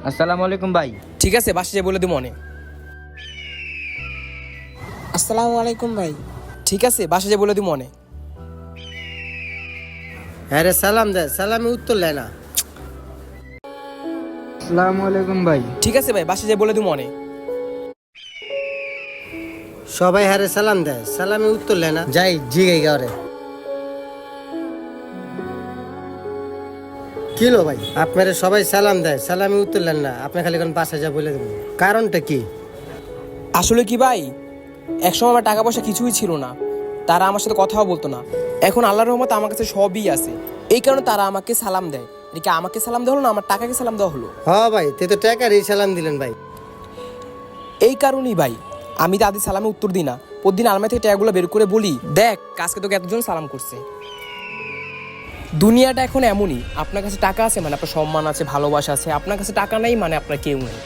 আসসালামু আলাইকুম ভাই। ঠিক আছে, বাসে যে বলে দিব মনে। আসসালামু আলাইকুম ভাই। ঠিক আছে, বাসে যে বলে দিব মনে। হ্যাঁ রে, সালাম দে, সালামে উত্তর লে না। আসসালামু আলাইকুম ভাই। ঠিক আছে ভাই, বাসে যে বলে দিব মনে। সবাই হ্যাঁ রে সালাম দেয়, সালামে উত্তর লে না। যাই জিগাই গাওরে। কিলো ভাই, আপনারা সবাই সালাম দেয়, সালামে উত্তর লেন না, আপনি খালি কোন বাসা যা বলে দেবেন, কারণটা কি? আসলে কি ভাই, একসময় আমার টাকা পয়সা কিছুই ছিল না, তারা আমার সাথে কথাও বলতো না। এখন আল্লাহর রহমতে আমার কাছে সবই আছে, এই কারণে তারা আমাকে সালাম দেয়। এদিকে আমাকে সালাম দেওয়া হলো না, আমার টাকাকে সালাম দেওয়া হলো। হ্যাঁ ভাই, তে তো টাকারই সালাম দিলেন ভাই। এই কারণেই ভাই আমি দাদি সালামে উত্তর দিই না, প্রতিদিন আলমারি থেকে টাকাগুলো বের করে বলি, দেখ আজকে তোকে এতজন সালাম করছে। দুনিয়াটা এখন এমনই, আপনার কাছে টাকা আছে মানে আপনার সম্মান আছে, ভালোবাসা আছে, আপনার কাছে টাকা নেই মানে আপনার কেউ নেই।